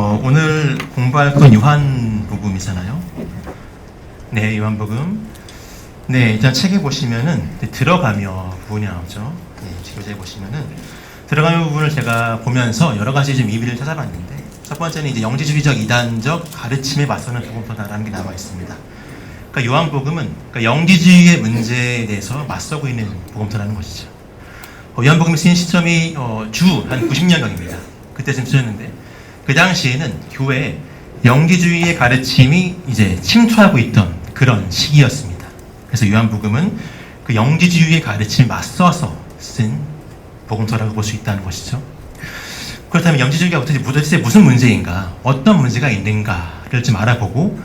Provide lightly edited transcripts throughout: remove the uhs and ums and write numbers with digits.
오늘 공부할 건 요한복음이잖아요. 네, 요한복음. 네, 일단 책에 보시면은 들어가며 부분이 나오죠. 네, 지도자에 보시면은 들어가며 부분을 제가 보면서 여러 가지 좀 의미를 찾아봤는데, 첫 번째는 이제 영지주의적 이단적 가르침에 맞서는 복음서다라는 게 나와 있습니다. 그러니까 요한복음은 영지주의의 문제에 대해서 맞서고 있는 복음서라는 것이죠. 요한복음이 쓰인 시점이 주 한 90년경입니다. 그때쯤 쓰였는데, 그 당시에는 교회에 영지주의의 가르침이 이제 침투하고 있던 그런 시기였습니다. 그래서 요한복음은 그 영지주의의 가르침에 맞서서 쓴 복음서라고 볼 수 있다는 것이죠. 그렇다면 영지주의가 도대체 무슨 문제인가, 어떤 문제가 있는가를 좀 알아보고,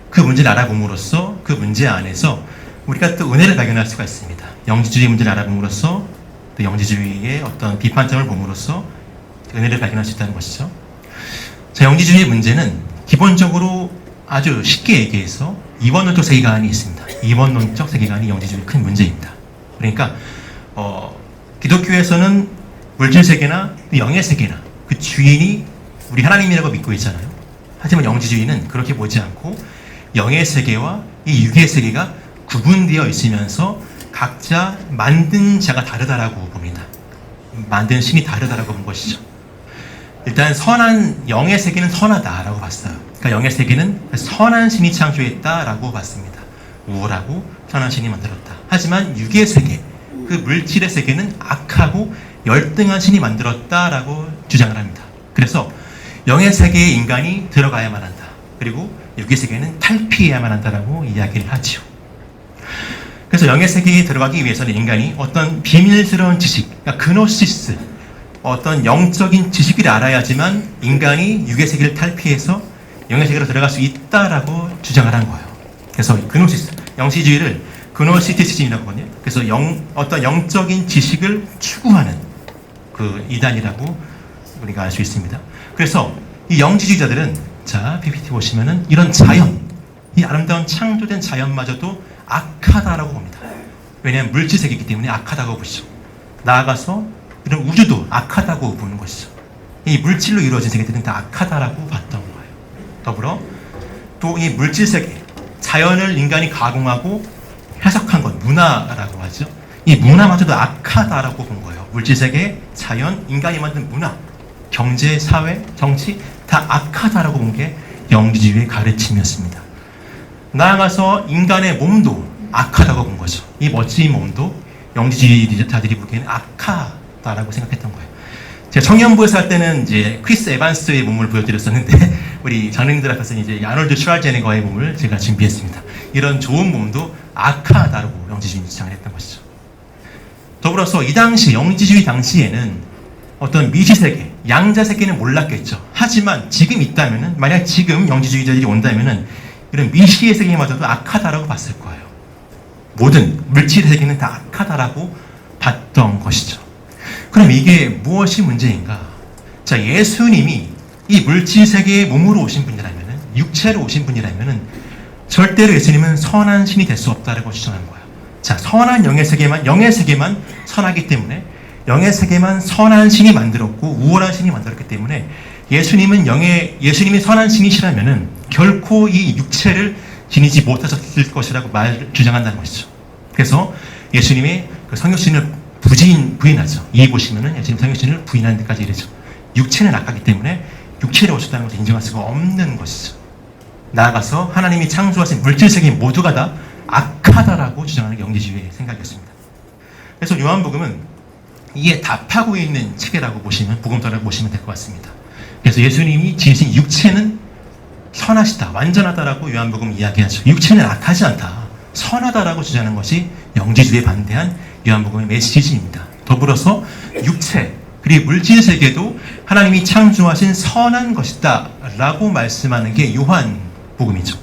그 문제를 알아봄으로써 그 문제 안에서 우리가 또 은혜를 발견할 수가 있습니다. 영지주의 문제를 알아봄으로써 또 영지주의의 어떤 비판점을 봄으로써 은혜를 발견할 수 있다는 것이죠. 자, 영지주의의 문제는 기본적으로 아주 쉽게 얘기해서 이원론적 세계관이 있습니다. 이원론적 세계관이 영지주의의 큰 문제입니다. 그러니까 기독교에서는 물질 세계나 영의 세계나 그 주인이 우리 하나님이라고 믿고 있잖아요. 하지만 영지주의는 그렇게 보지 않고 영의 세계와 이 육의 세계가 구분되어 있으면서 각자 만든 자가 다르다라고 봅니다. 만든 신이 다르다라고 본 것이죠. 일단 선한 영의 세계는 선하다라고 봤어요. 그러니까 영의 세계는 선한 신이 창조했다라고 봤습니다. 우월하고 선한 신이 만들었다. 하지만 육의 세계, 그 물질의 세계는 악하고 열등한 신이 만들었다라고 주장을 합니다. 그래서 영의 세계에 인간이 들어가야만 한다. 그리고 육의 세계는 탈피해야만 한다라고 이야기를 하지요. 그래서 영의 세계에 들어가기 위해서는 인간이 어떤 비밀스러운 지식, 그러니까 그노시스, 어떤 영적인 지식을 알아야지만 인간이 육의 세계를 탈피해서 영의 세계로 들어갈 수 있다라고 주장을 한 거예요. 그래서 그노시스, 영시주의를 그노시티시즘이라고 하거든요. 그래서 어떤 영적인 지식을 추구하는 그 이단이라고 우리가 알 수 있습니다. 그래서 이 영지주의자들은, 자, PPT 보시면은 이런 자연, 이 아름다운 창조된 자연마저도 악하다라고 봅니다. 왜냐하면 물질 세계이기 때문에 악하다고 보시죠. 나아가서 이런 우주도 악하다고 보는 것이죠. 이 물질로 이루어진 세계들은 다 악하다라고 봤던 거예요. 더불어 또 이 물질 세계, 자연을 인간이 가공하고 해석한 것, 문화라고 하죠. 이 문화마저도 악하다라고 본 거예요. 물질 세계, 자연, 인간이 만든 문화, 경제, 사회, 정치 다 악하다라고 본 게 영지주의의 가르침이었습니다. 나아가서 인간의 몸도 악하다고 본 거죠. 이 멋진 몸도 영지주의자들이 보기에는 악하다라고 생각했던 거예요. 제가 청년부에서 할 때는 이제 크리스 에반스의 몸을 보여드렸었는데, 우리 장로님들 앞에서는 이제 아놀드 슈왈제네거의 몸을 제가 준비했습니다. 이런 좋은 몸도 악하다라고 영지주의는 주장을 했던 것이죠. 더불어서 이 당시, 영지주의 당시에는 어떤 미시세계, 양자세계는 몰랐겠죠. 하지만 지금 있다면은, 만약 지금 영지주의자들이 온다면은 이런 미시의 세계마저도 악하다라고 봤을 거예요. 모든 물질의 세계는 다 악하다라고 봤던 것이죠. 그럼 이게 무엇이 문제인가? 자, 예수님이 이 물질 세계의 몸으로 오신 분이라면은, 육체로 오신 분이라면은 절대로 예수님은 선한 신이 될 수 없다라고 주장한 거예요. 자, 선한 영의 세계만 선하기 때문에, 영의 세계만 선한 신이 만들었고 우월한 신이 만들었기 때문에 예수님이 선한 신이시라면은 결코 이 육체를 지니지 못하셨을 것이라고 주장한다는 것이죠. 그래서 예수님의 그 성육신을 부인하죠. 이 보시면은 예수님 성육신을 부인하는 데까지 이르죠. 육체는 악하기 때문에 육체를 오셨다는 것을 인정할 수가 없는 것이죠. 나아가서 하나님이 창조하신 물질 세계 모두가 다 악하다라고 주장하는 게 영지주의의 생각이었습니다. 그래서 요한복음은 이에 답하고 있는 책이라고 보시면, 복음서라고 보시면 될 것 같습니다. 그래서 예수님이 지으신 육체는 선하시다, 완전하다라고 요한복음 이야기하죠. 육체는 악하지 않다, 선하다라고 주장하는 것이 영지주의에 반대한 요한복음의 메시지입니다. 더불어서 육체, 그리고 물질 세계도 하나님이 창조하신 선한 것이다 라고 말씀하는 게 요한복음이죠.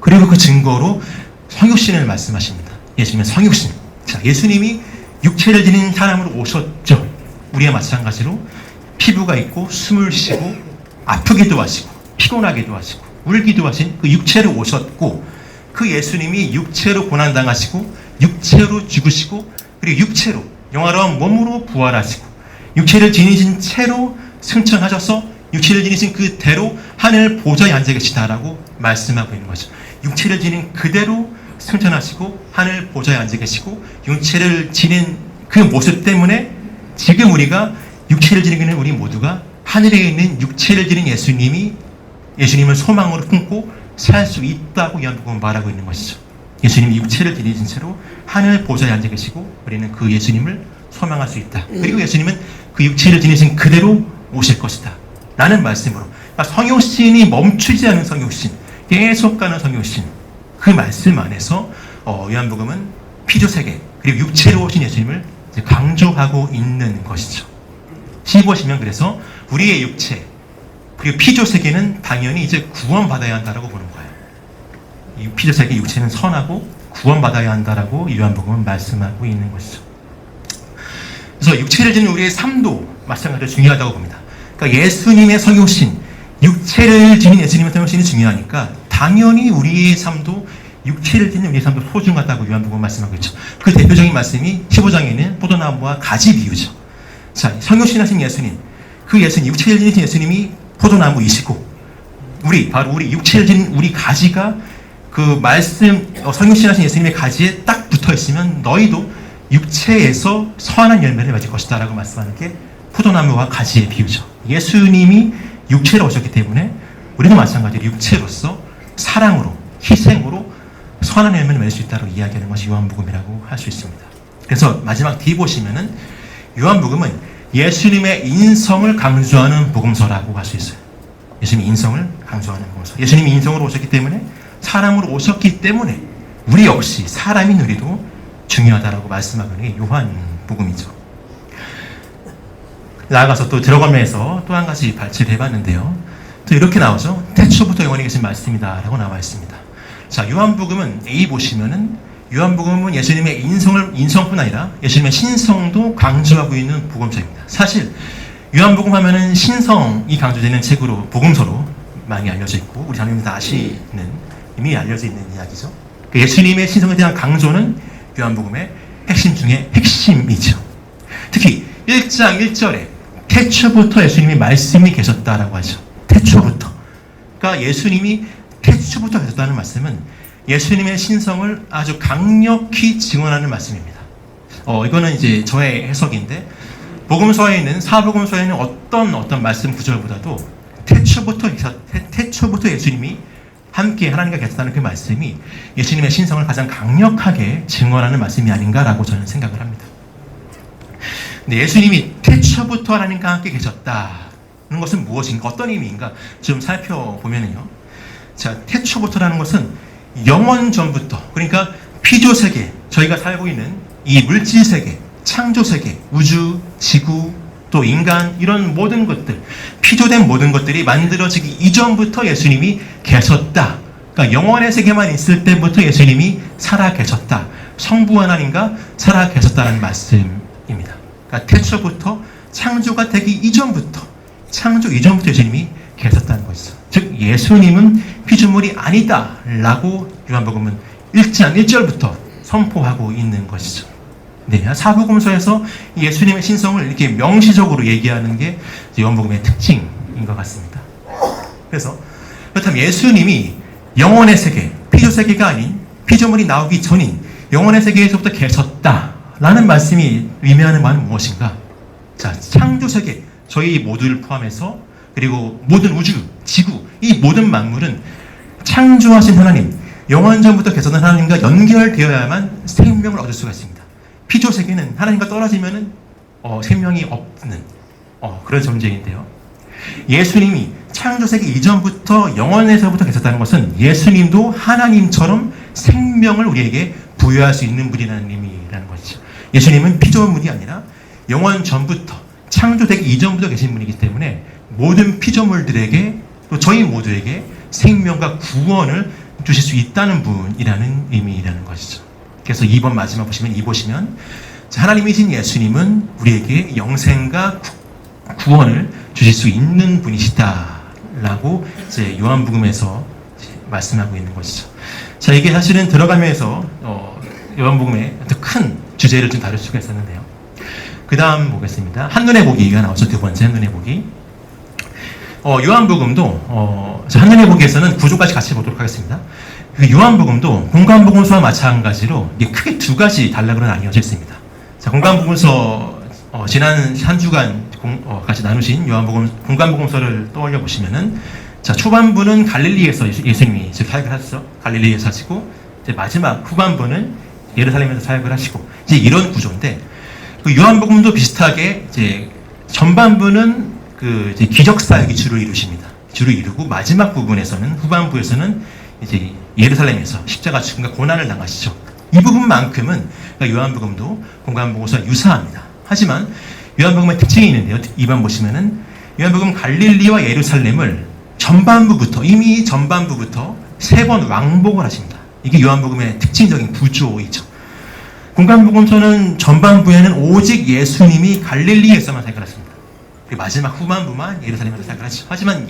그리고 그 증거로 성육신을 말씀하십니다. 예수님의 성육신. 자, 예수님이 육체를 지닌 사람으로 오셨죠. 우리와 마찬가지로 피부가 있고 숨을 쉬고 아프기도 하시고 피곤하기도 하시고 울기도 하신 그 육체로 오셨고, 그 예수님이 육체로 고난당하시고 육체로 죽으시고, 그리고 육체로 영화로운 몸으로 부활하시고 육체를 지니신 채로 승천하셔서 육체를 지니신 그대로 하늘 보좌에 앉아 계시다라고 말씀하고 있는 거죠. 육체를 지닌 그대로 승천하시고 하늘 보좌에 앉아 계시고 육체를 지닌 그 모습 때문에 지금 우리가 육체를 지니는 우리 모두가 하늘에 있는 육체를 지닌 예수님을 소망으로 품고 살 수 있다고 요한복음은 말하고 있는 것이죠. 예수님이 육체를 지니신 채로 하늘 보좌에 앉아 계시고 우리는 그 예수님을 소망할 수 있다. 그리고 예수님은 그 육체를 지니신 그대로 오실 것이다 라는 말씀으로, 그러니까 성육신이 멈추지 않은 성육신, 계속 가는 성육신, 그 말씀 안에서 요한복음은 피조세계 그리고 육체로 오신 예수님을 강조하고 있는 것이죠. 15시면 그래서 우리의 육체 그리고 피조세계는 당연히 이제 구원받아야 한다라고 보는 거예요. 이 피조세계 육체는 선하고 구원받아야 한다라고 요한복음은 말씀하고 있는 것이죠. 그래서 육체를 지닌 우리의 삶도 마찬가지로 중요하다고 봅니다. 그러니까 예수님의 성육신, 육체를 지닌 예수님의 성육신이 중요하니까 당연히 우리의 삶도 육체를 지닌 우리의 삶도 소중하다고 요한복음은 말씀하고 있죠. 그 대표적인 말씀이 15장에 있는 포도나무와 가지 비유죠. 자, 성육신하신 예수님, 그 예수님, 육체를 지닌 예수님이 포도나무이시고 바로 우리 육체를 지닌 우리 가지가 그 말씀 성육신하신 예수님의 가지에 딱 붙어있으면 너희도 육체에서 선한 열매를 맺을 것이다 라고 말씀하는 게 포도나무와 가지의 비유죠. 예수님이 육체로 오셨기 때문에 우리도 마찬가지로 육체로서 사랑으로 희생으로 선한 열매를 맺을 수 있다고 이야기하는 것이 요한복음이라고 할 수 있습니다. 그래서 마지막 뒤 보시면은 요한복음은 예수님의 인성을 강조하는 복음서라고 할 수 있어요. 예수님의 인성을 강조하는 복음서. 예수님이 인성으로 오셨기 때문에, 사람으로 오셨기 때문에 우리 역시 사람인 우리도 중요하다라고 말씀하고 있는 게 요한복음이죠. 나아가서 또 들어가면서 또 한 가지 발췌를 해봤는데요. 또 이렇게 나오죠. 태초부터 영원히 계신 말씀이다 라고 나와 있습니다. 자, 요한복음은 A 보시면은 요한복음은 예수님의 인성뿐 아니라 예수님의 신성도 강조하고 있는 복음서입니다. 사실 요한복음 하면은 신성이 강조되는 책으로, 복음서로 많이 알려져 있고 우리 장로님들 다 아시는, 이미 알려져 있는 이야기죠. 예수님의 신성에 대한 강조는 요한복음의 핵심 중에 핵심이죠. 특히 1장 1절에 태초부터 예수님이 말씀이 계셨다라고 하죠. 태초부터. 그러니까 예수님이 태초부터 계셨다는 말씀은 예수님의 신성을 아주 강력히 증언하는 말씀입니다. 이거는 이제 저의 해석인데, 복음서에 있는 사복음서에 있는 어떤 말씀 구절보다도 태초부터 예수님이 함께 하나님과 계셨다는 그 말씀이 예수님의 신성을 가장 강력하게 증언하는 말씀이 아닌가라고 저는 생각을 합니다. 근데 예수님이 태초부터 하나님과 함께 계셨다는 것은 무엇인가, 어떤 의미인가 좀 살펴보면요. 자, 태초부터라는 것은 영원 전부터, 그러니까 피조세계, 저희가 살고 있는 이 물질세계, 창조세계, 우주, 지구, 또 인간, 이런 모든 것들, 피조된 모든 것들이 만들어지기 이전부터 예수님이 계셨다. 그러니까 영원의 세계만 있을 때부터 예수님이 살아 계셨다. 성부 하나님과 살아 계셨다는 말씀입니다. 그러니까 태초부터, 창조가 되기 이전부터, 창조 이전부터 예수님이 계셨다는 것이죠. 즉 예수님은 피조물이 아니다 라고 요한복음은 1장 1절부터 선포하고 있는 것이죠. 네, 사복음서에서 예수님의 신성을 이렇게 명시적으로 얘기하는 게 요한복음의 특징인 것 같습니다. 그래서 그렇다면 예수님이 영원의 세계, 피조세계가 아닌 피조물이 나오기 전인 영원의 세계에서부터 계셨다라는 말씀이 의미하는 바는 무엇인가? 자, 창조세계, 저희 모두를 포함해서, 그리고 모든 우주, 지구, 이 모든 만물은 창조하신 하나님, 영원전부터 계셨던 하나님과 연결되어야만 생명을 얻을 수가 있습니다. 피조세계는 하나님과 떨어지면은 생명이 없는 그런 존재인데요. 예수님이 창조세계 이전부터 영원에서부터 계셨다는 것은 예수님도 하나님처럼 생명을 우리에게 부여할 수 있는 분이라는 의미라는 것이죠. 예수님은 피조물이 아니라 영원 전부터, 창조되기 이전부터 계신 분이기 때문에 모든 피조물들에게, 또 저희 모두에게 생명과 구원을 주실 수 있다는 분이라는 의미라는 것이죠. 그래서 2번 마지막 보시면 하나님이신 예수님은 우리에게 영생과 구원을 주실 수 있는 분이시다라고 이제 요한복음에서 말씀하고 있는 것이죠. 자, 이게 사실은 들어가면서 요한복음의 아주 큰 주제를 좀 다룰 수가 있었는데요. 그 다음 보겠습니다. 한눈에 보기가 나오죠. 두 번째 한눈에 보기. 요한복음도 한눈에 보기에서는 구조까지 같이 보도록 하겠습니다. 그 요한복음도 공관복음서와 마찬가지로 이게 크게 두 가지 단락으로 나뉘어져 있습니다. 자, 공관복음서 지난 한 주간 같이 나누신 요한복음 공관복음서를 떠올려 보시면은 자, 초반부는 갈릴리에서 예수님이 사역을 하셨죠. 갈릴리에서 하시고 이제 마지막 후반부는 예루살렘에서 사역을 하시고 이제 이런 구조인데 그 요한복음도 비슷하게 이제 전반부는 그 이제 기적 사역이 주를 이루십니다. 주를 이루고 마지막 부분에서는 후반부에서는 이제 예루살렘에서 십자가 죽음과 고난을 당하시죠. 이 부분만큼은 그러니까 요한복음도 공관복음서와 유사합니다. 하지만 요한복음의 특징이 있는데요. 2번 보시면은 요한복음 갈릴리와 예루살렘을 이미 전반부부터 3번 왕복을 하십니다. 이게 요한복음의 특징적인 구조이죠. 공관복음서는 전반부에는 오직 예수님이 갈릴리에서만 사역을 하십니다. 마지막 후반부만 예루살렘에서 사역을 하시죠. 하지만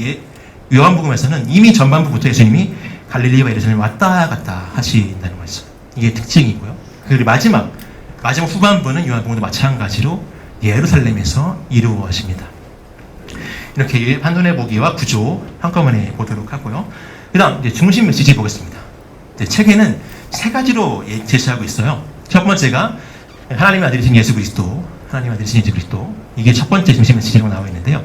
요한복음에서는 이미 전반부부터 예수님이 갈릴리와 예루살렘에 왔다 갔다 하신다는 것이죠. 이게 특징이고요. 그리고 마지막 후반부는 요한복음도 마찬가지로 예루살렘에서 이루어집니다. 이렇게 한눈에 보기와 구조 한꺼번에 보도록 하고요. 그 다음 중심 메시지 보겠습니다. 책에는 3가지로 제시하고 있어요. 첫 번째가 하나님의 아들이신 예수 그리스도, 이게 첫 번째 중심 메시지라고 나와 있는데요.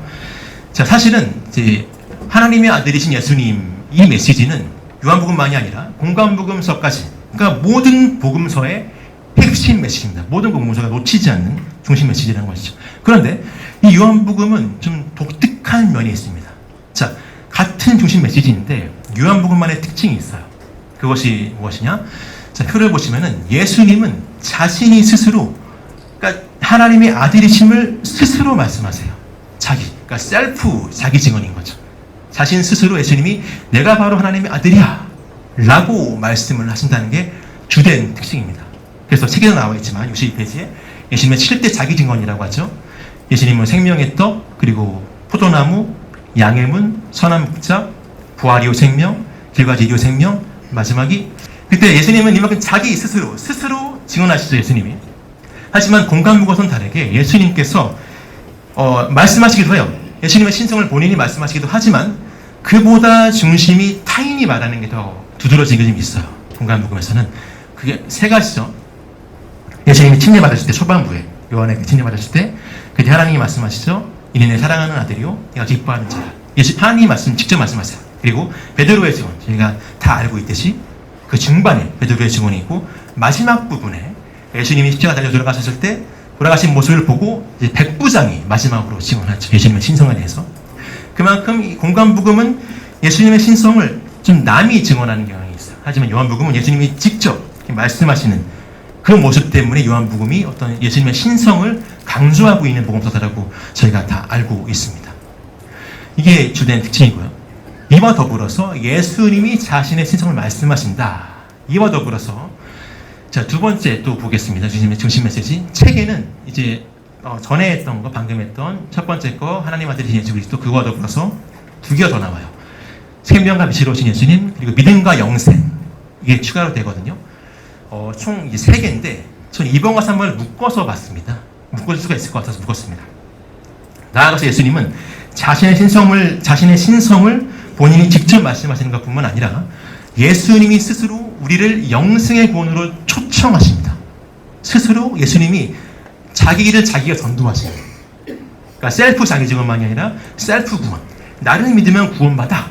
자, 사실은 이제 하나님의 아들이신 예수님 이 메시지는 요한복음만이 아니라 공관복음서까지, 그러니까 모든 복음서의 핵심 메시지입니다. 모든 복음서가 놓치지 않는 중심 메시지라는 것이죠. 그런데 이 요한복음은 좀 독특한 면이 있습니다. 자, 같은 중심 메시지인데 요한복음만의 특징이 있어요. 그것이 무엇이냐? 자, 표를 보시면은 예수님은 자신이 스스로, 그러니까 하나님의 아들이심을 스스로 말씀하세요. 그러니까 셀프 자기 증언인 거죠. 자신 스스로 예수님이 내가 바로 하나님의 아들이야 라고 말씀을 하신다는 게 주된 특징입니다. 그래서 책에도 나와 있지만 62페이지에 예수님의 7대 자기 증언이라고 하죠. 예수님은 생명의 떡, 그리고 포도나무, 양의 문, 선한 목자, 부활이요 생명, 길과 진리요 생명, 마지막이 그때 예수님은 이만큼 자기 스스로 증언하시죠. 예수님이. 하지만 공관복음서는 다르게 예수님께서 말씀하시기도 해요. 예수님의 신성을 본인이 말씀하시기도 하지만 그보다 중심이 타인이 말하는 게 더 두드러진 게 좀 있어요. 공관복음에서는 그게 3가지죠. 예수님이 침례받으실 때 초반부에 요한에게 침례받으실 때 그때 하나님이 말씀하시죠. 이는 내 사랑하는 아들이요 내가 기뻐하는 자라. 하나님이 직접 말씀하세요. 그리고 베드로의 증언, 저희가 다 알고 있듯이 그 중반에 베드로의 증언이 있고 마지막 부분에 예수님이 십자가 달려 돌아가셨을 때 돌아가신 모습을 보고 이제 백부장이 마지막으로 증언하죠. 예수님의 신성에 대해서. 그만큼 이 공관복음은 예수님의 신성을 좀 남이 증언하는 경향이 있어요. 하지만 요한복음은 예수님이 직접 말씀하시는 그 모습 때문에 요한복음이 어떤 예수님의 신성을 강조하고 있는 복음서다라고 저희가 다 알고 있습니다. 이게 주된 특징이고요. 이와 더불어서 예수님이 자신의 신성을 말씀하신다. 이와 더불어서 자, 두 번째 또 보겠습니다. 중심 메시지. 책에는 이제 전에 했던 거, 방금 했던 첫 번째 거 하나님 아들이신 예수 그리스도, 그거와 더불어서 2개가 더 나와요. 생명과 빛으로 오신 예수님, 그리고 믿음과 영생, 이게 추가로 되거든요. 총 3개인데 저는 2번과 3번을 묶어서 봤습니다. 묶을 수가 있을 것 같아서 묶었습니다. 나아가서 예수님은 자신의 신성을 본인이 직접 말씀하시는 것뿐만 아니라 예수님이 스스로 우리를 영생의 구원으로 초청하십니다. 스스로 예수님이 자기 길을 자기가 전도하십니다. 그러니까 셀프 자기 증언만이 아니라 셀프 구원, 나를 믿으면 구원받아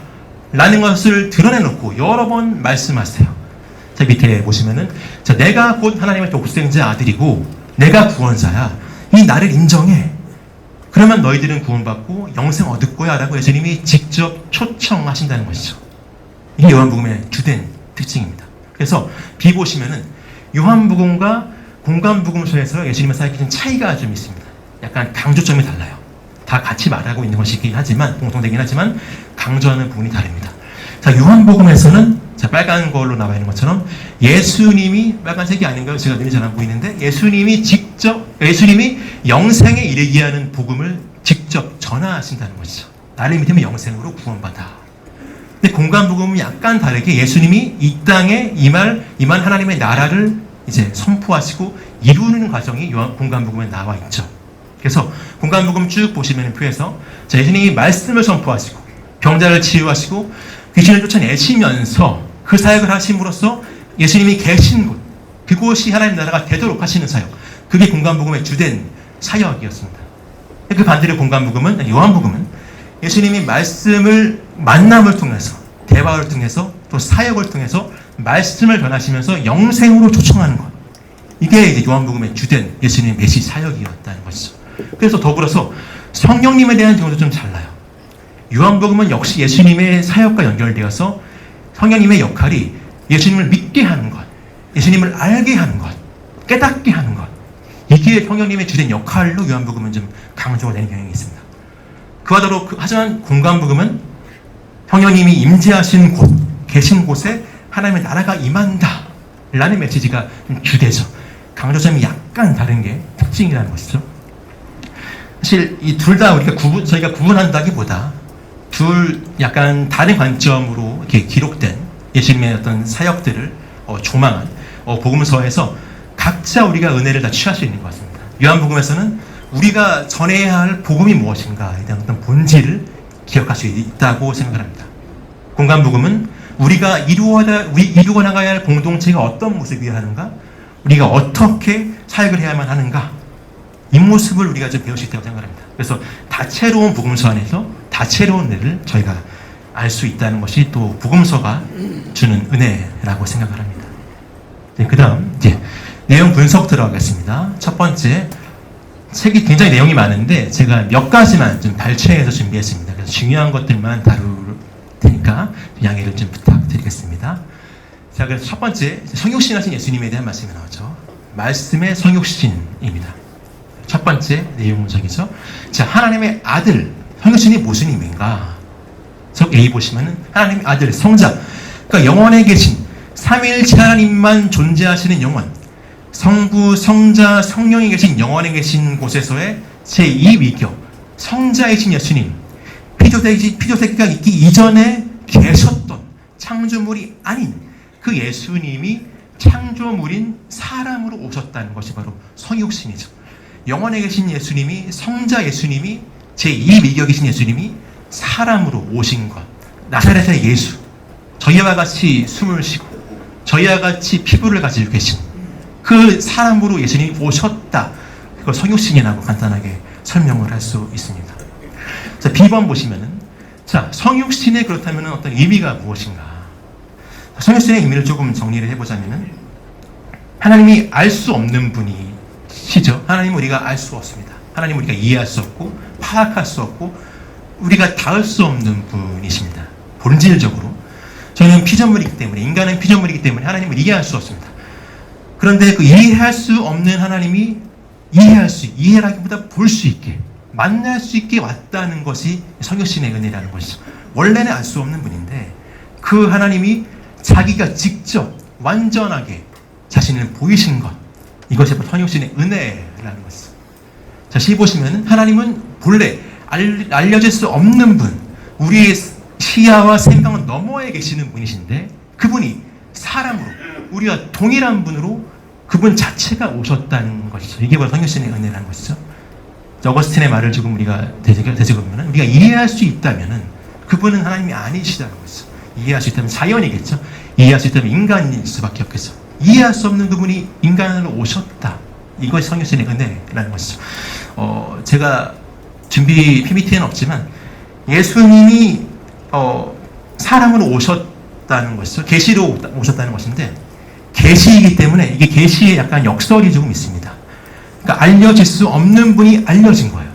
라는 것을 드러내놓고 여러 번 말씀하세요. 자, 밑에 보시면은 자, 내가 곧 하나님의 독생자 아들이고 내가 구원자야. 이 나를 인정해. 그러면 너희들은 구원받고 영생 얻을 거야 라고 예수님이 직접 초청하신다는 것이죠. 이게 요한복음의 주된 특징입니다. 그래서 비보시면은 요한복음과 공관복음서에서 예수님의 사역에 좀 차이가 좀 있습니다. 약간 강조점이 달라요. 다 같이 말하고 있는 것이긴 하지만, 공통되긴 하지만 강조하는 부분이 다릅니다. 자, 요한복음에서는 자, 빨간 걸로 나와 있는 것처럼 예수님이, 빨간색이 아닌가요? 제가 눈이 잘 안 보이는데 예수님이 영생에 이르게 하는 복음을 직접 전하신다는 것이죠. 나를 믿으면 영생으로 구원받아. 근데 공관복음은 약간 다르게 예수님이 이 땅에 임한 하나님의 나라를 이제 선포하시고 이루는 과정이 공관복음에 나와 있죠. 그래서 공관복음 쭉 보시면 표에서 예수님이 말씀을 선포하시고 병자를 치유하시고 귀신을 쫓아내시면서 그 사역을 하심으로써 예수님이 계신 곳, 그곳이 하나님 나라가 되도록 하시는 사역, 그게 공간복음의 주된 사역이었습니다. 그 반대로 공간복음은, 요한복음은 예수님이 말씀을 만남을 통해서, 대화를 통해서, 또 사역을 통해서 말씀을 전하시면서 영생으로 초청하는 것, 이게 이제 요한복음의 주된 예수님의 메시 사역이었다는 것이죠. 그래서 더불어서 성령님에 대한 경우도 좀 달라요. 요한복음은 역시 예수님의 사역과 연결되어서 성령님의 역할이 예수님을 믿게 하는 것, 예수님을 알게 하는 것, 깨닫게 하는 것, 이게 성령님의 주된 역할로 요한복음은 좀 강조가 되는 경향이 있습니다. 그와 더불어 하지만 공간복음은 성령님이 임재하신 곳, 계신 곳에 하나님의 나라가 임한다 라는 메시지가 좀 주되죠. 강조점이 약간 다른 게 특징이라는 것이죠. 사실 이 둘 다 저희가 구분한다기보다 둘 약간 다른 관점으로 이렇게 기록된 예수님의 어떤 사역들을 조망한 복음서에서 각자 우리가 은혜를 다 취할 수 있는 것 같습니다. 요한복음에서는 우리가 전해야 할 복음이 무엇인가에 대한 어떤 본질을 기억할 수 있다고 생각을 합니다. 공간복음은 우리가 이루어 나가야 할 공동체가 어떤 모습이어야 하는가, 우리가 어떻게 사역을 해야만 하는가, 이 모습을 우리가 좀 배울 수 있다고 생각합니다. 그래서 다채로운 복음서 안에서 다채로운 은혜를 저희가 알 수 있다는 것이 또 복음서가 주는 은혜라고 생각을 합니다. 네, 그 다음 이제 내용 분석 들어가겠습니다. 첫 번째, 책이 굉장히 내용이 많은데 제가 몇 가지만 좀 발췌해서 준비했습니다. 그래서 중요한 것들만 다룰 테니까 양해를 좀 부탁드리겠습니다. 자, 그래서 첫 번째, 성육신 하신 예수님에 대한 말씀이 나오죠. 말씀의 성육신입니다. 첫 번째 내용 분석이죠. 자, 하나님의 아들, 성육신이 무슨 의미인가? 석 A 보시면은 하나님의 아들, 성자, 그러니까 영원에 계신 삼위일체 하나님만 존재하시는 영원, 성부, 성자, 성령이 계신 영원에 계신 곳에서의 제2위격, 성자이신 예수님, 피조세계가 있기 이전에 계셨던 창조물이 아닌 그 예수님이 창조물인 사람으로 오셨다는 것이 바로 성육신이죠. 영원에 계신 예수님이, 성자 예수님이, 제2위격이신 예수님이 사람으로 오신 것, 나사렛의 예수, 저희와 같이 숨을 쉬고 저희와 같이 피부를 가지고 계신 그 사람으로 예수님이 오셨다, 그걸 성육신이라고 간단하게 설명을 할 수 있습니다. 자, B번 보시면은, 자, 성육신의 그렇다면 어떤 의미가 무엇인가? 성육신의 의미를 조금 정리를 해보자면은, 하나님이 알 수 없는 분이시죠. 하나님은 우리가 알 수 없습니다. 하나님은 우리가 이해할 수 없고 파악할 수 없고 우리가 닿을 수 없는 분이십니다. 본질적으로 저희는 피조물이기 때문에, 인간은 피조물이기 때문에 하나님을 이해할 수 없습니다. 그런데 그 이해할 수 없는 하나님이 이해라기보다 볼 수 있게, 만날 수 있게 왔다는 것이 성육신의 은혜라는 것이죠. 원래는 알 수 없는 분인데 그 하나님이 자기가 직접 완전하게 자신을 보이신 것, 이것이 성육신의 은혜라는 것이죠. 자, 시 보시면 하나님은 본래 알려질 수 없는 분, 우리의 시야와 생각은 너머에 계시는 분이신데 그분이 사람으로, 우리와 동일한 분으로 그분 자체가 오셨다는 것이죠. 이게 바로 성육신의 은혜라는 것이죠. 어거스틴의 말을 조금 우리가 되새겨보면, 우리가 이해할 수 있다면 그분은 하나님이 아니시다는 것이죠. 이해할 수 있다면 자연이겠죠. 이해할 수 있다면 인간일 수밖에 없겠죠. 이해할 수 없는 그분이 인간으로 오셨다, 이것이 성육신의 은혜라는 것이죠. 제가 준비 PPT에는 없지만 예수님이 사람으로 오셨다는 것이죠. 계시로 오셨다는 것인데, 계시이기 때문에 이게 계시에 약간 역설이 조금 있습니다. 그러니까 알려질 수 없는 분이 알려진 거예요.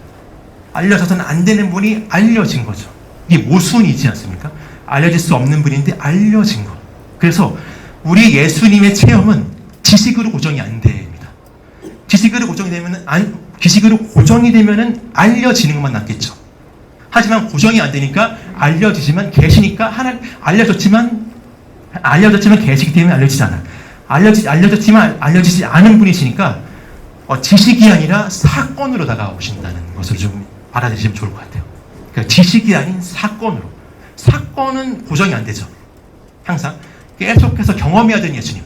알려져서는 안 되는 분이 알려진 거죠. 이게 모순이지 않습니까? 알려질 수 없는 분인데 알려진 것. 그래서 우리 예수님의 체험은 지식으로 고정이 안 됩니다. 지식으로 고정이 되면은 알려지는 것만 남겠죠. 하지만 고정이 안 되니까 알려지지만 계시니까 알려졌지만 계시기 때문에 알려지지 않아. 알려졌지만 알려지지 않은 분이시니까 지식이 아니라 사건으로 다가오신다는 것을 좀 받아들이시면 좋을 것 같아요. 그러니까 지식이 아닌 사건으로. 사건은 고정이 안 되죠. 항상 계속해서 경험해야 되는 예수님.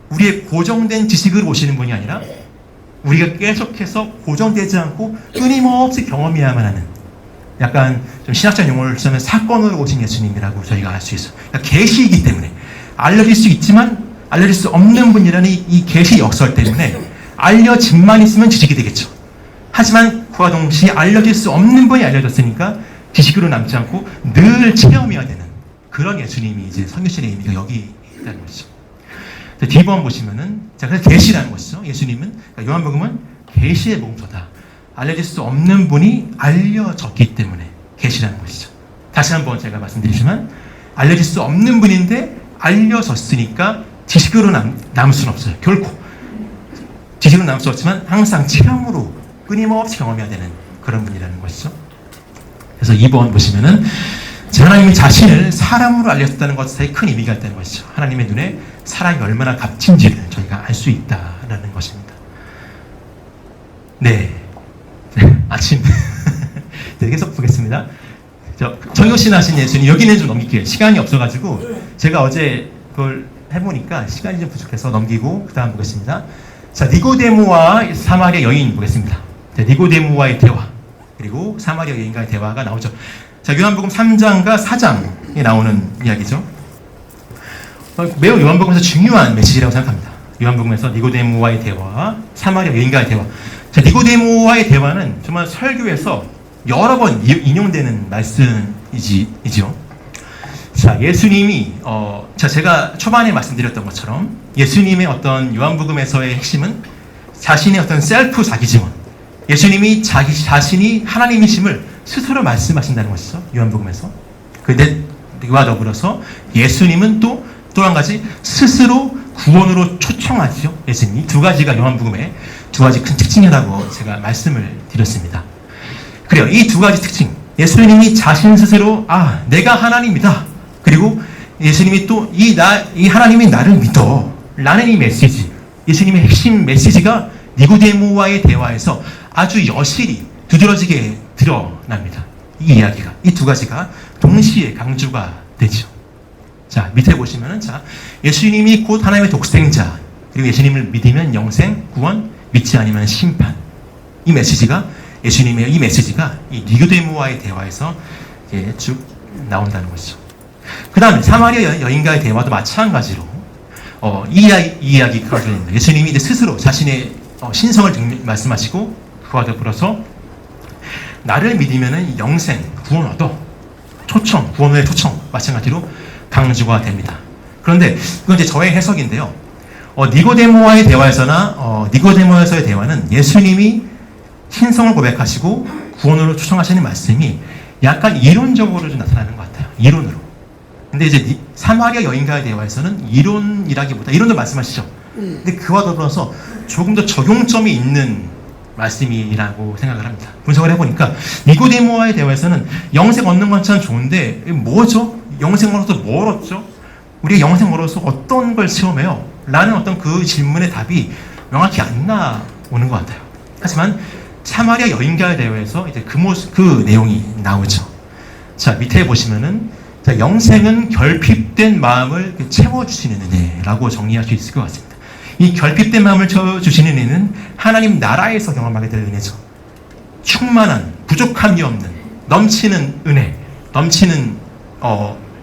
우리의 고정된 지식으로 오시는 분이 아니라 우리가 계속해서 고정되지 않고 끊임없이 경험해야만 하는 약간 좀 신학적 용어를 쓰면 사건으로 오신 예수님이라고 저희가 알 수 있어요. 그러니까 계시이기 때문에 알려질 수 있지만 알려질 수 없는 분이라는 이 계시 역설 때문에 알려짐만 있으면 지식이 되겠죠. 하지만 그와 동시에 알려질 수 없는 분이 알려졌으니까 지식으로 남지 않고 늘 체험해야 되는 그런 예수님이 이제 성교신의 의미가 여기 있다는 것이죠. D번 보시면은, 자, 그래서 계시라는 것이죠. 예수님은, 그러니까 요한복음은 계시의 복음서다. 알려질 수 없는 분이 알려졌기 때문에 계시라는 것이죠. 다시 한번 제가 말씀드리지만, 알려질 수 없는 분인데 알려졌으니까 지식으로 남을 수는 없어요. 결코. 지식으로 남을 수 없지만 항상 체험으로 끊임없이 경험해야 되는 그런 분이라는 것이죠. 그래서 2번 보시면은, 하나님이 자신을 사람으로 알렸다는 것에 큰 의미가 있다는 것이죠. 하나님의 눈에 사람이 얼마나 값진지를 저희가 알 수 있다라는 것입니다. 네. 아침. 네, 계속 보겠습니다. 정효신 하신 예수님, 여기는 좀 넘길게요. 시간이 없어가지고, 제가 어제 그걸 해보니까 시간이 좀 부족해서 넘기고, 그 다음 보겠습니다. 자, 니고데모와 사마리아 여인 보겠습니다. 자, 니고데모와의 대화, 그리고 사마리아 여인과의 대화가 나오죠. 자, 요한복음 3장과 4장에 나오는 이야기죠. 매우 요한복음에서 중요한 메시지라고 생각합니다. 요한복음에서 니고데모와의 대화, 사마리아 여인과의 대화. 자, 니고데모와의 대화는 정말 설교에서 여러 번 인용되는 말씀이죠. 자, 예수님이 제가 초반에 말씀드렸던 것처럼 예수님의 어떤 요한복음에서의 핵심은 자신의 어떤 셀프 자기 증언. 예수님이 자신이 하나님이심을 스스로 말씀하신다는 것이죠. 요한복음에서. 근데 이와 더불어서 예수님은 또 한 가지 스스로 구원으로 초청하죠. 예수님이 두 가지가 요한복음의 두 가지 큰 특징이라고 제가 말씀을 드렸습니다. 그래요. 이 두 가지 특징. 예수님이 자신 스스로 내가 하나님이다. 그리고 예수님이 또 이 하나님이 나를 믿어. 라는 이 메시지. 예수님의 핵심 메시지가 니고데모와의 대화에서 아주 여실히 두드러지게 드러납니다. 이 이야기가, 이 두 가지가 동시에 강조가 되죠. 자, 밑에 보시면은, 자, 예수님이 곧 하나님의 독생자, 그리고 예수님을 믿으면 영생, 구원, 믿지 않으면 심판. 이 메시지가, 예수님의 이 메시지가 이 니고데모와의 대화에서 쭉 나온다는 것이죠. 그 다음에 사마리아 여인과의 대화도 마찬가지로, 이 이야기가 가져옵니다. 예수님이 이제 스스로 자신의 신성을 말씀하시고, 그와 더불어서 나를 믿으면 영생, 구원 얻어. 초청, 구원의 초청, 마찬가지로 강조가 됩니다. 그런데 이건 이제 저의 해석인데요. 니고데모와의 대화에서나 니고데모에서의 대화는 예수님이 신성을 고백하시고 구원으로 초청하시는 말씀이 약간 이론적으로 좀 나타나는 것 같아요. 이론으로. 근데 이제 사마리아 여인과의 대화에서는 이론이라기보다 이론도 말씀하시죠. 근데 그와 더불어서 조금 더 적용점이 있는 말씀이라고 생각을 합니다. 분석을 해보니까 니고데모와의 대화에서는 영생 얻는 건 참 좋은데 뭐죠? 영생으로서 뭘 얻죠? 우리가 영생으로서 어떤 걸 체험해요? 라는 어떤 그 질문의 답이 명확히 안 나오는 것 같아요. 하지만 사마리아 여인과의 대화에서 이제 그 내용이 나오죠. 자, 밑에 보시면은, 자, 영생은 결핍된 마음을 채워주시는 은혜라고 정리할 수 있을 것 같습니다. 이 결핍된 마음을 채워주시는 은혜는 하나님 나라에서 경험하게 될 은혜죠. 충만한, 부족함이 없는, 넘치는 은혜, 넘치는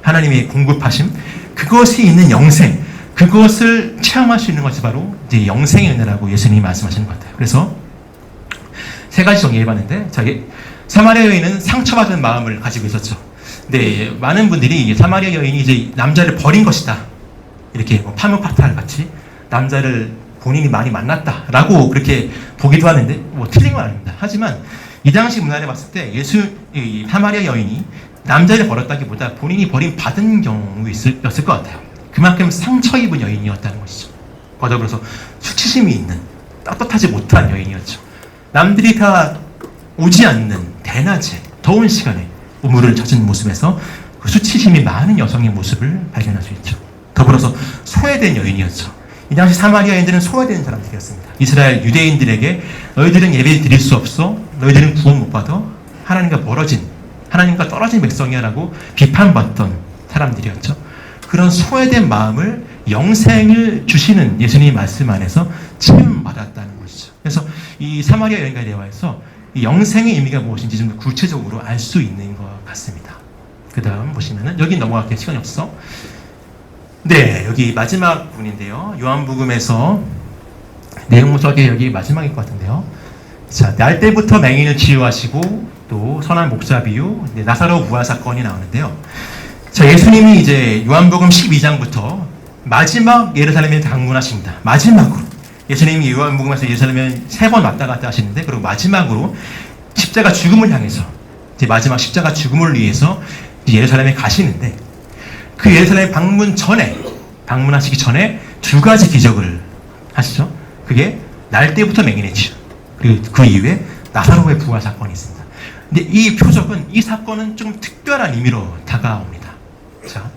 하나님의 공급하심, 그것이 있는 영생, 그것을 체험할 수 있는 것이 바로 이제 영생의 은혜라고 예수님이 말씀하시는 것 같아요. 그래서 세 가지 정리해봤는데, 사마리아 여인은 상처받은 마음을 가지고 있었죠. 근데 많은 분들이 사마리아 여인이 이제 남자를 버린 것이다, 이렇게 파무파탈 같이 남자를 본인이 많이 만났다라고 그렇게 보기도 하는데 틀린 건 아닙니다. 하지만 이 당시 문화를 봤을 때 사마리아 여인이 남자를 버렸다기보다 본인이 버림받은 경우였을 것 같아요. 그만큼 상처 입은 여인이었다는 것이죠. 더불어서 수치심이 있는, 떳떳하지 못한 여인이었죠. 남들이 다 오지 않는 대낮에 더운 시간에 우물을 젖은 모습에서 그 수치심이 많은 여성의 모습을 발견할 수 있죠. 더불어서 소외된 여인이었죠. 이 당시 사마리아인들은 소외된 사람들이었습니다. 이스라엘 유대인들에게 너희들은 예배를 드릴 수 없어, 너희들은 구원 못 받아, 하나님과 떨어진 백성이야라고 비판받던 사람들이었죠. 그런 소외된 마음을 영생을 주시는 예수님의 말씀 안에서 체험받았다는 것이죠. 그래서 이 사마리아 여인과의 대화에서 이 영생의 의미가 무엇인지 좀 구체적으로 알 수 있는 것 같습니다. 그 다음 보시면은, 여기 넘어갈게요. 시간이 없어. 네, 여기 마지막 부분인데요. 요한복음에서 내용 속에 여기 마지막일 것 같은데요. 자, 날 때부터 맹인을 치유하시고 또 선한 목자 비유, 나사로 부활 사건이 나오는데요. 자, 예수님이 이제 요한복음 12장부터 마지막 예루살렘에 방문하십니다. 마지막으로 예수님이 요한복음에서 예루살렘에 3번 왔다 갔다 하시는데, 그리고 마지막으로 십자가 죽음을 향해서 이제 마지막 십자가 죽음을 위해서 예루살렘에 가시는데, 그 예루살렘 방문하시기 전에 2가지 기적을 하시죠. 그게 날 때부터 맹인의 치유, 그리고 그 이후에 나사로의 부활 사건이 있습니다. 근데 이 표적은, 이 사건은 좀 특별한 의미로 다가옵니다. 자,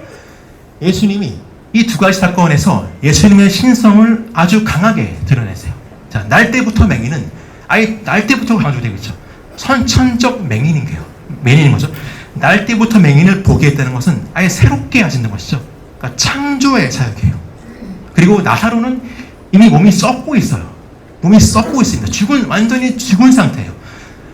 예수님이 이 2가지 사건에서 예수님의 신성을 아주 강하게 드러내세요. 자, 날 때부터 맹인은 아예 날 때부터 강조되고 있죠. 선천적 맹인인 거죠. 날 때부터 맹인을 보게 했다는 것은 아예 새롭게 하시는 것이죠. 그러니까 창조의 사역이에요. 그리고 나사로는 이미 몸이 썩고 있어요. 몸이 썩고 있습니다. 완전히 죽은 상태예요.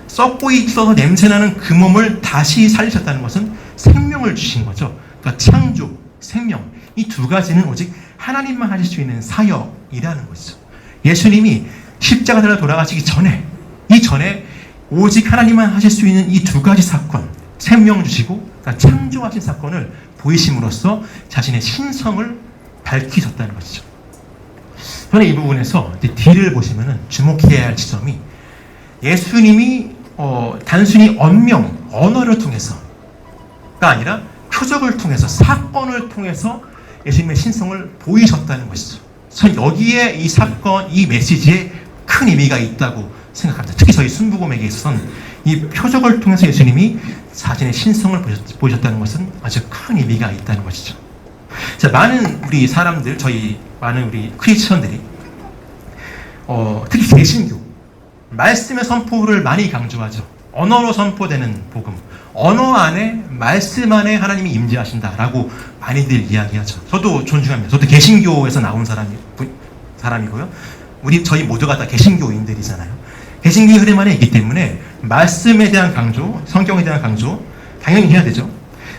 썩고 있어서 냄새나는 그 몸을 다시 살리셨다는 것은 생명을 주신 거죠. 그러니까 창조, 생명, 이 2가지는 오직 하나님만 하실 수 있는 사역이라는 것이죠. 예수님이 십자가를 돌아가시기 전에, 이전에 오직 하나님만 하실 수 있는 이 2가지 사건, 생명 주시고 그러니까 창조하신 사건을 보이심으로써 자신의 신성을 밝히셨다는 것이죠. 저는 이 부분에서 D를 보시면은 주목해야 할 지점이, 예수님이 단순히 언어를 통해서가 아니라 표적을 통해서, 사건을 통해서 예수님의 신성을 보이셨다는 것이죠. 저는 여기에 이 사건, 이 메시지에 큰 의미가 있다고 생각합니다. 특히 저희 순복음에게 있어서는 이 표적을 통해서 예수님이 자신의 신성을 보이셨다는 것은 아주 큰 의미가 있다는 것이죠. 자, 많은 우리 사람들, 많은 우리 크리스천들이 특히 개신교, 말씀의 선포를 많이 강조하죠. 언어로 선포되는 복음, 언어 안에, 말씀 안에 하나님이 임재하신다라고 많이들 이야기하죠. 저도 존중합니다. 저도 개신교에서 나온 사람이고요. 저희 모두가 다 개신교인들이잖아요. 개신교의 흐름 안에 있기 때문에 말씀에 대한 강조, 성경에 대한 강조 당연히 해야 되죠.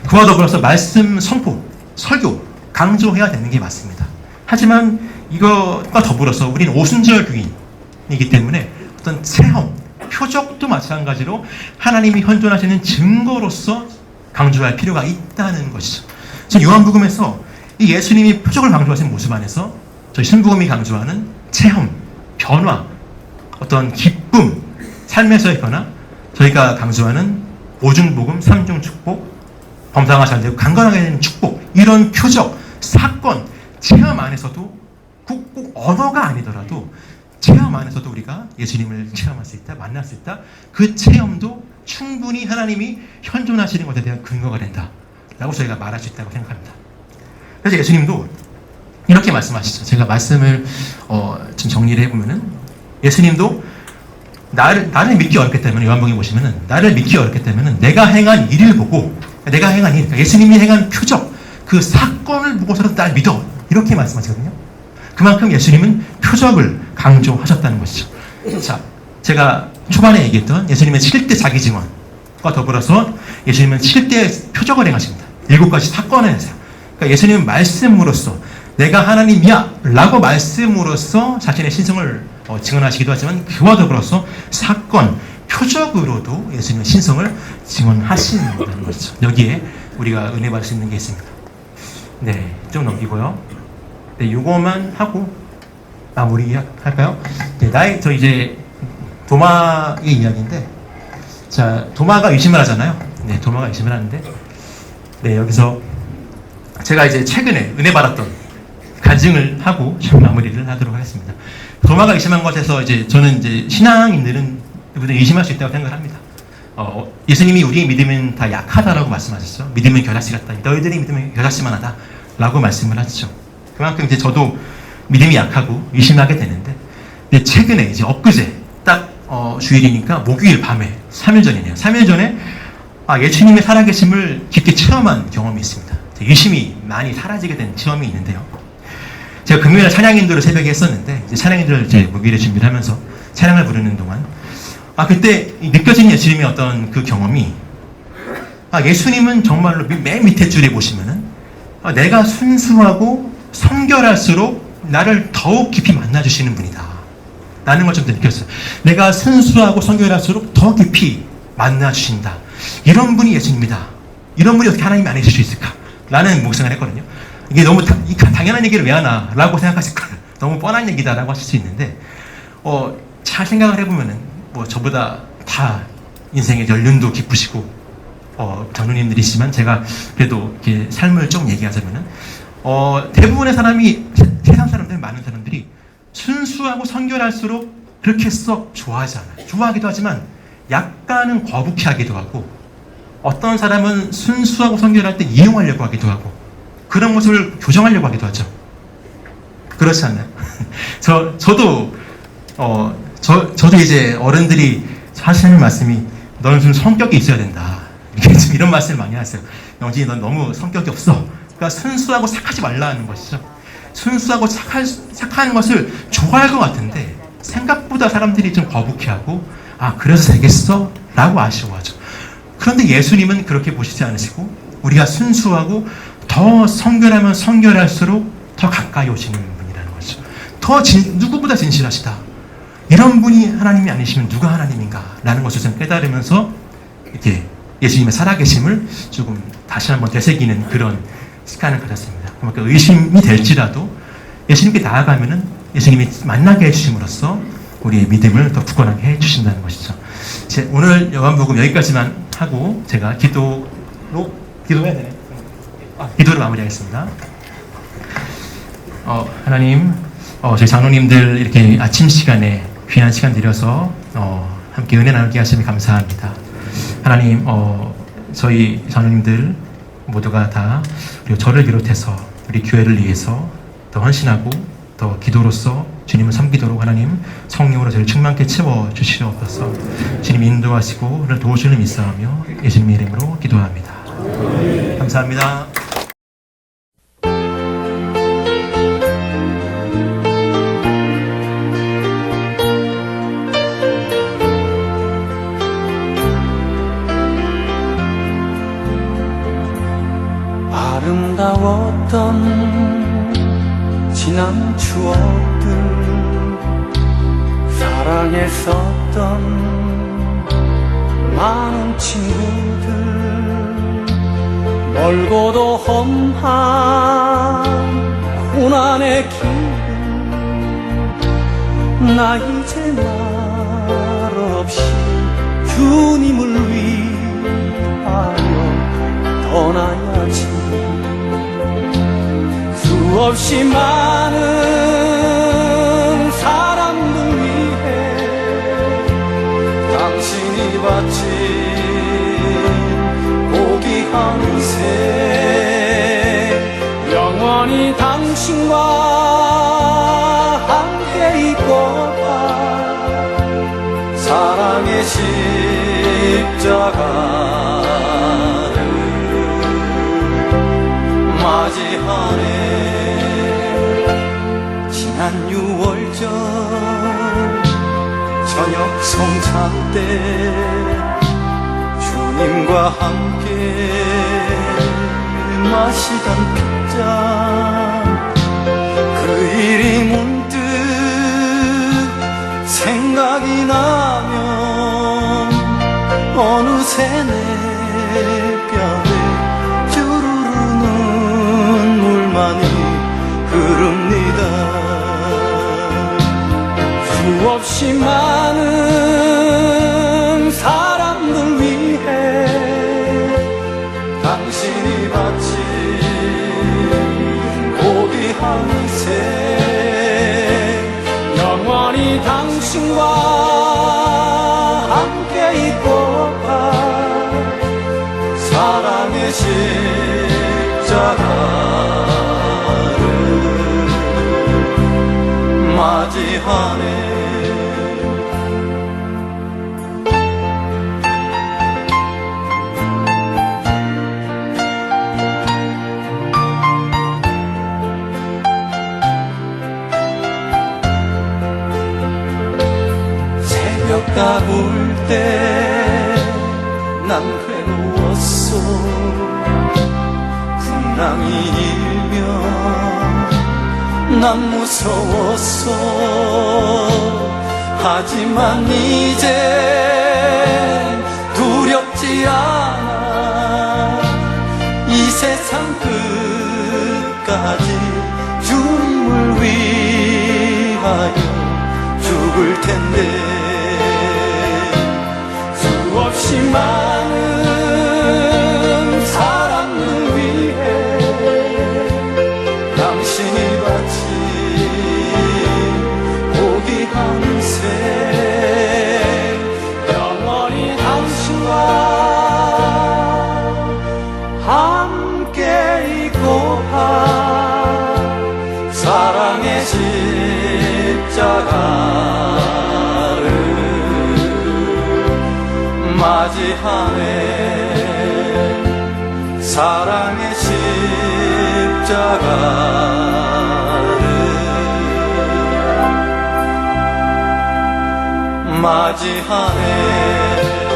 그와 더불어서 말씀 선포, 설교 강조해야 되는 게 맞습니다. 하지만 이것과 더불어서 우리는 오순절 교인이기 때문에 어떤 체험, 표적도 마찬가지로 하나님이 현존하시는 증거로서 강조할 필요가 있다는 것이죠. 지금 요한복음에서 이 예수님이 표적을 강조하신 모습 안에서 저희 신복음이 강조하는 체험, 변화, 어떤 기쁨, 삶에서의 변화, 저희가 강조하는 오중복음, 삼중 축복, 범사가 잘 되고 강건하게 되는 축복, 이런 표적, 사건, 체험 안에서도 꼭 언어가 아니더라도 체험 안에서도 우리가 예수님을 체험할 수 있다, 만날 수 있다. 그 체험도 충분히 하나님이 현존하시는 것에 대한 근거가 된다 라고 저희가 말할 수 있다고 생각합니다. 그래서 예수님도 이렇게 말씀하시죠. 제가 말씀을 좀 정리를 해보면은, 예수님도 나를 믿기 어렵기 때문에, 요한복음에 보시면은 나를 믿기 어렵기 때문에 내가 행한 일을 보고, 내가 행한 일, 그러니까 예수님이 행한 표적, 그 사건을 보고서는 날 믿어, 이렇게 말씀하시거든요. 그만큼 예수님은 표적을 강조하셨다는 것이죠. 자, 제가 초반에 얘기했던 예수님의 7대 자기 증언과 더불어서 예수님은 7대 표적을 행하십니다. 7가지 사건을 하세요. 그러니까 예수님은 말씀으로써 내가 하나님이야 라고 말씀으로써 자신의 신성을 증언하시기도 하지만, 그와 더불어서 사건, 표적으로도 예수님의 신성을 증언하신다는 것이죠. 여기에 우리가 은혜 받을 수 있는 게 있습니다. 네, 좀 넘기고요. 네, 요거만 하고 마무리할까요? 네, 저 이제 도마의 이야기인데, 자, 도마가 의심을 하잖아요. 네, 도마가 의심을 하는데, 네, 여기서 제가 이제 최근에 은혜 받았던 간증을 하고 지금 마무리를 하도록 하겠습니다. 도마가 의심한 것에서 저는 신앙인들은 의심할 수 있다고 생각합니다. 예수님이 우리의 믿음은 다 약하다라고 말씀하셨죠. 믿음은 겨자씨 같다. 너희들이 믿음은 겨자씨만 하다 라고 말씀을 하시죠. 그만큼 저도 믿음이 약하고 의심하게 되는데, 근데 최근에 엊그제 딱 주일이니까 목요일 밤에 3일 전이네요. 3일 전에 예수님의 살아계심을 깊게 체험한 경험이 있습니다. 의심이 많이 사라지게 된 체험이 있는데요. 제가 금요일 찬양인도를 새벽에 했었는데, 찬양인도를 목요일에 준비를 하면서 찬양을 부르는 동안 그때 느껴진 예수님의 어떤 그 경험이, 예수님은 정말로 맨 밑에 줄에 보시면은, 내가 순수하고 성결할수록 나를 더욱 깊이 만나주시는 분이다 라는 걸 좀 느꼈어요. 내가 순수하고 성결할수록 더 깊이 만나주신다. 이런 분이 예수님이다. 이런 분이 어떻게 하나님이 아니실 수 있을까? 라는 묵상을 했거든요. 이게 너무 당연한 얘기를 왜 하나? 라고 생각하실 거예요. 너무 뻔한 얘기다 라고 하실 수 있는데, 잘 생각을 해보면은, 저보다 다 인생의 연륜도 깊으시고, 장로님들이시지만 제가 그래도 이렇게 삶을 좀 얘기하자면은, 대부분의 사람이, 세상 사람들, 많은 사람들이 순수하고 성결할수록 그렇게 썩 좋아하지 않아요. 좋아하기도 하지만 약간은 거북해하기도 하고, 어떤 사람은 순수하고 성결할 때 이용하려고 하기도 하고, 그런 모습을 교정하려고 하기도 하죠. 그렇지 않나요? 저도 이제 어른들이 하시는 말씀이, 너는 좀 성격이 있어야 된다. 이런 말씀을 많이 하세요. 영진이 넌 너무 성격이 없어. 그러니까 순수하고 착하지 말라는 것이죠. 순수하고 착한 것을 좋아할 것 같은데 생각보다 사람들이 좀 거북해하고, 그래서 되겠어? 라고 아쉬워하죠. 그런데 예수님은 그렇게 보시지 않으시고, 우리가 순수하고 더 성결하면 성결할수록 더 가까이 오시는 분이라는 거죠. 누구보다 진실하시다. 이런 분이 하나님이 아니시면 누가 하나님인가? 라는 것을 좀 깨달으면서 이렇게 예수님의 살아계심을 조금 다시 한번 되새기는 그런 시간을 가졌습니다. 그러니까 의심이 될지라도 예수님께 나아가면은 예수님이 만나게 해주심으로써 우리의 믿음을 더 굳건하게 해주신다는 것이죠. 오늘 요한복음 여기까지만 하고 제가 기도해야 되네. 기도로 마무리하겠습니다. 하나님, 저희 장로님들 이렇게 아침 시간에 귀한 시간 들여서 함께 은혜 나누게 하시니 감사합니다. 하나님, 저희 장로님들 모두가 다 그리고 저를 비롯해서 우리 교회를 위해서 더 헌신하고 더 기도로서 주님을 섬기도록 하나님 성령으로 저를 충만케 채워주시옵소서. 주님 인도하시고 오늘 도우시는 믿사오며 예수님의 이름으로 기도합니다. 감사합니다. 아름다웠던 지난 추억들, 사랑했었던 많은 친구들, 멀고도 험한 고난의 길, 나 이제 말없이 주님을 위하여 떠나야지. 수없이 많은 사람들 위해 당신이 바친 고귀한 새, 영원히 당신과 함께 있고파 사랑의 십자가를 맞이하네. 지난 6월절 저녁 성찬 때 주님과 함께 마시던 빗잔, 그 일이 문득 생각이 나면 어느새 내 뼈에 주르르 눈물만이 흐릅니다. 수없이 많은 사람들 위해 당신이 바친 고귀한 새, 영원히 당신과 함께 있고파 사랑의 십자가를 맞이하네. 가볼 때 난 괴로웠어. 풍랑이 일면 난 무서웠어. 하지만 이제 두렵지 않아. 이 세상 끝까지 주님을 위하여 죽을 텐데 수없이 많은 사람을 위해 당신이 바친 고귀한 새 영원히 당신과 함께 있고파 사랑의 십자가를 맞이하네. 사랑의 십자가를 맞이하네.